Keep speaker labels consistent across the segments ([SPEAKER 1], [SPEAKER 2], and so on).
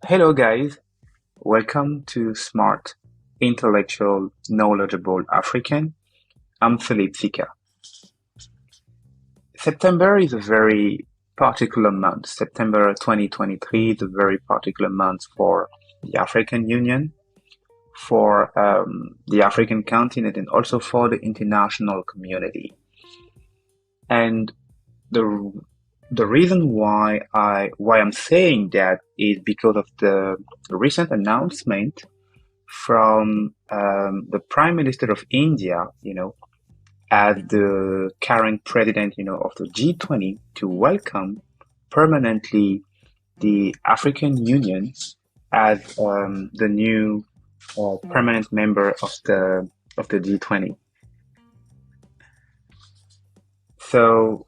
[SPEAKER 1] Hello, guys. Welcome to Smart, Intellectual, Knowledgeable African. I'm Philippe Sika. September is a very particular month. September 2023 is a very particular month for the African Union, for the African continent, and also for the international community. And the the reason why I'm saying that is because of the recent announcement from the Prime Minister of India, as the current president, of the G20 to welcome permanently the African Union as the new permanent member of the G20. So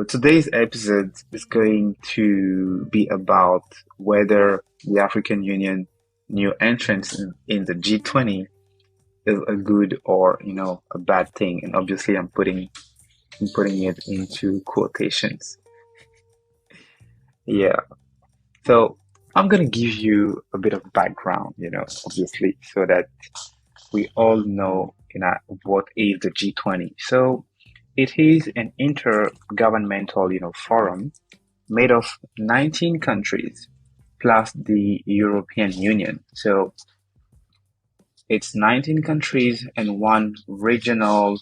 [SPEAKER 1] today's episode is going to be about whether the African Union new entrance in the G20 is a good or a bad thing, and obviously I'm putting it into quotations. Yeah. So I'm gonna give you a bit of background, obviously, so that we all know, what is the G20. So it is an intergovernmental, forum made of 19 countries plus the European Union. So it's 19 countries and one regional,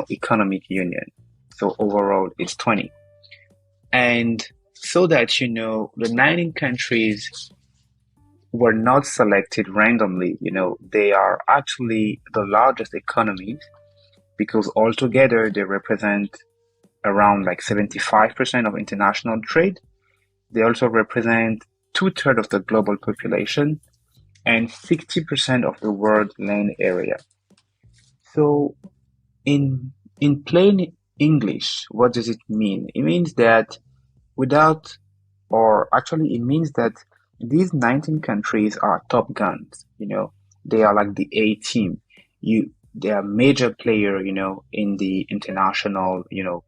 [SPEAKER 1] economic union. So overall, it's 20. And so that the 19 countries were not selected randomly. They are actually the largest economies because altogether they represent around like 75% of international trade. They also represent two-thirds of the global population and 60% of the world land area. So in plain English, what does it mean? It means that without, or actually, it means that these 19 countries are top guns. They are like the A team. They are major player, in the international,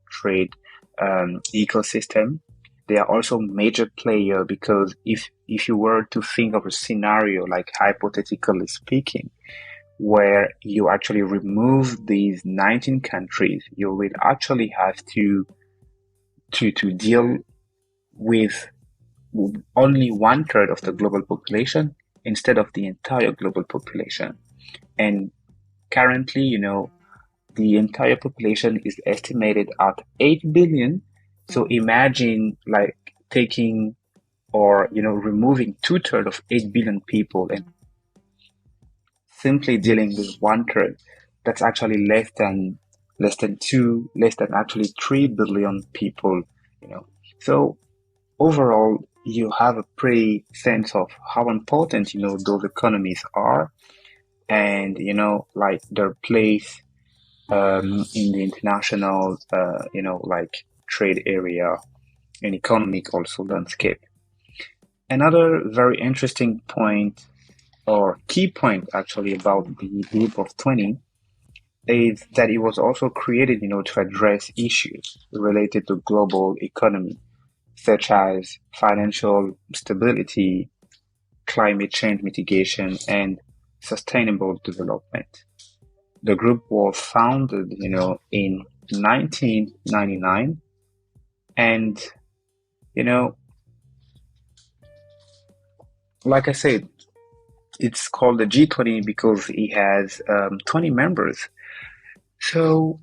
[SPEAKER 1] trade ecosystem. They are also major player because if you were to think of a scenario, like hypothetically speaking, where you actually remove these 19 countries, you will actually have to deal with only one third of the global population instead of the entire global population. And currently, the entire population is estimated at 8 billion. So imagine like taking or, removing two-thirds of 8 billion people and simply dealing with one third. That's actually less than actually 3 billion people, you know. So overall, you have a pretty sense of how important, those economies are and, like their place in the international, like trade area and economic also landscape. Another very interesting point or key point actually about the group of 20 is that it was also created, to address issues related to global economy, such as financial stability, climate change mitigation, and sustainable development. The group was founded, in 1999, and, you know, like I said, it's called the G20 because it has 20 members. So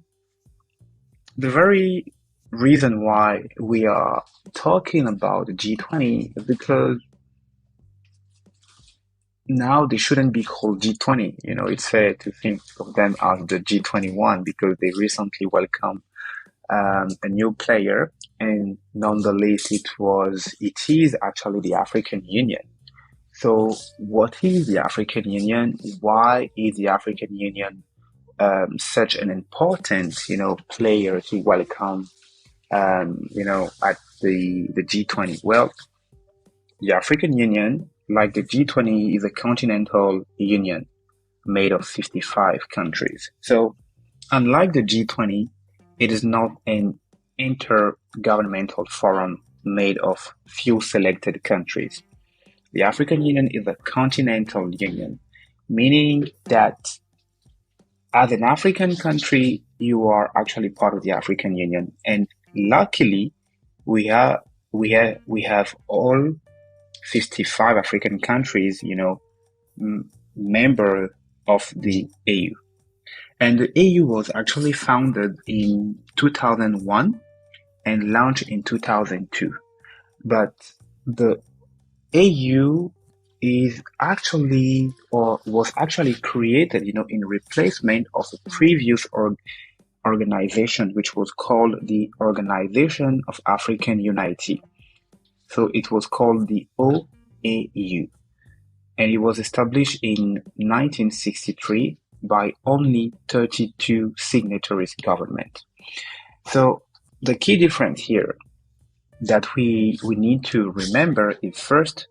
[SPEAKER 1] the very reason why we are talking about the G20 is because now they shouldn't be called G20. It's fair to think of them as the G21 because they recently welcomed a new player, and nonetheless, it is actually the African Union. So, what is the African Union? Why is the African Union such an important, player to welcome, at the G20? Well, the African Union, like the G20, is a continental union made of 55 countries. So, unlike the G20, it is not an intergovernmental forum made of few selected countries. The African Union is a continental union, meaning that as an African country, you are actually part of the African Union. And luckily, we are we have all 55 African countries, member of the AU. And the AU was actually founded in 2001 and launched in 2002. But the AU is actually or was actually created, in replacement of a previous organization, which was called the Organization of African Unity. So it was called the OAU, and it was established in 1963 by only 32 signatories government. So the key difference here that we need to remember is first,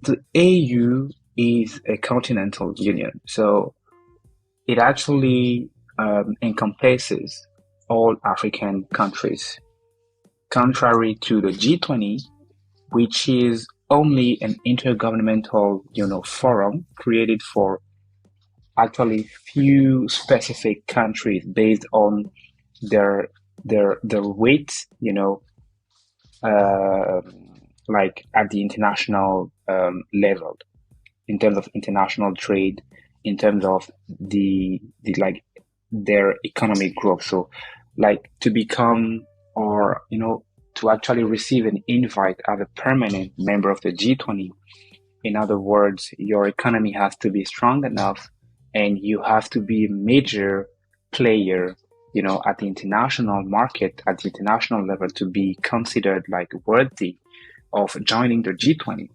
[SPEAKER 1] the AU is a continental union. So it actually encompasses all African countries, contrary to the G20, which is only an intergovernmental, forum created for actually few specific countries based on their their weight, uh, like at the international level, in terms of international trade, in terms of the like their economic growth. So, like to become or to actually receive an invite as a permanent member of the G20. In other words, your economy has to be strong enough, and you have to be a major player, at the international market, at the international level, to be considered like worthy of joining the G20,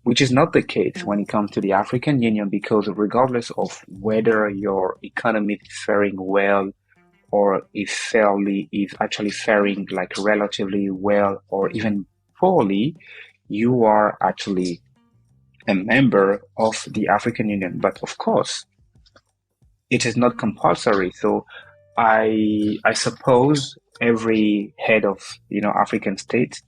[SPEAKER 1] which is not the case when it comes to the African Union, because regardless of whether your economy is faring well or is actually faring like relatively well or even poorly, you are actually a member of the African Union. But of course, it is not compulsory. So I suppose every head of African states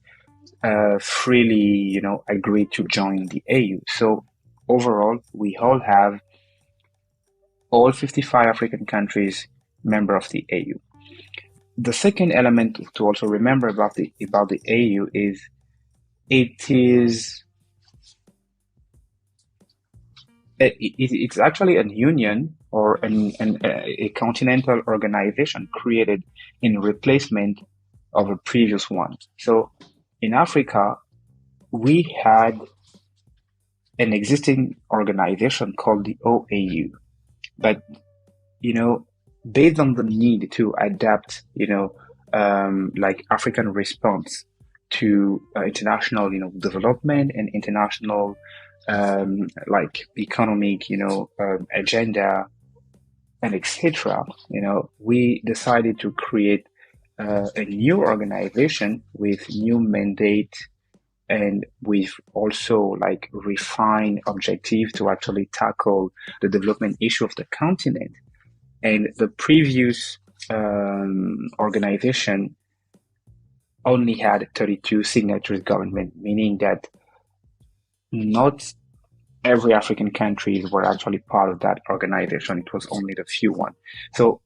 [SPEAKER 1] freely agreed to join the AU. So overall, we have all 55 African countries member of the AU. The second element to also remember about the AU is it is it's actually a union or a continental organization created in replacement of a previous one. So in Africa, we had an existing organization called the OAU, but you know, based on the need to adapt, like African response to international, development and international, like economic, agenda and etc. We decided to create a new organization with new mandate and with also like refined objective to actually tackle the development issue of the continent. And the previous organization only had 32 signatories government, meaning that not every African countries were actually part of that organization. It was only the few one. So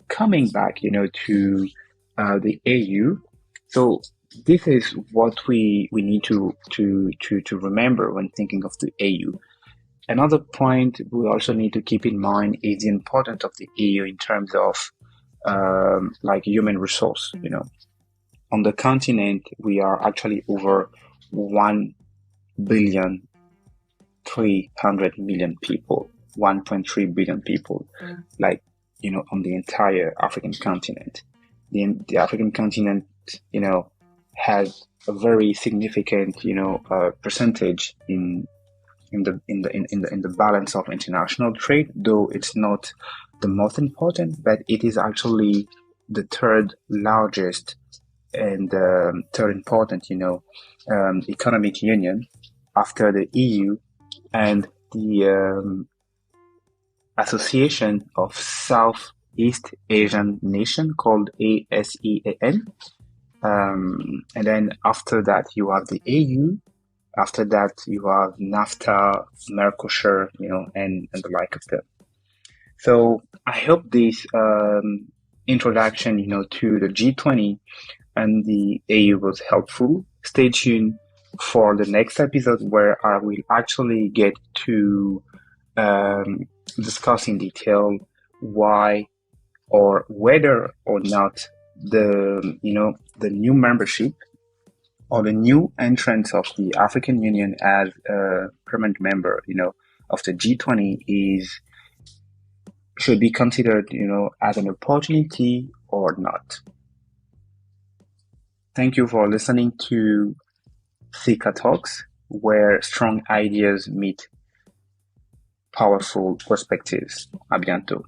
[SPEAKER 1] coming back, to the AU. So this is what we need to remember when thinking of the AU. Another point we also need to keep in mind is the importance of the EU in terms of like human resource. On the continent, we are actually over 1,300,000,000 people, 1.3 billion people, like, on the entire African continent. The African continent, has a very significant, percentage in the balance of international trade, though it's not the most important, but it is actually the third largest and third important, economic union after the EU and the Association of Southeast Asian Nation called ASEAN. And then after that, you have the AU, After that, you have NAFTA, Mercosur, and the like of them. So I hope this introduction, to the G20 and the AU was helpful. Stay tuned for the next episode where I will actually get to um, discuss in detail why or whether or not the new membership or the new entrance of the African Union as a permanent member, of the G20 is should be considered, as an opportunity or not. Thank you for listening to S.I.K.A Talks, where strong ideas meet powerful perspectives. À bientôt.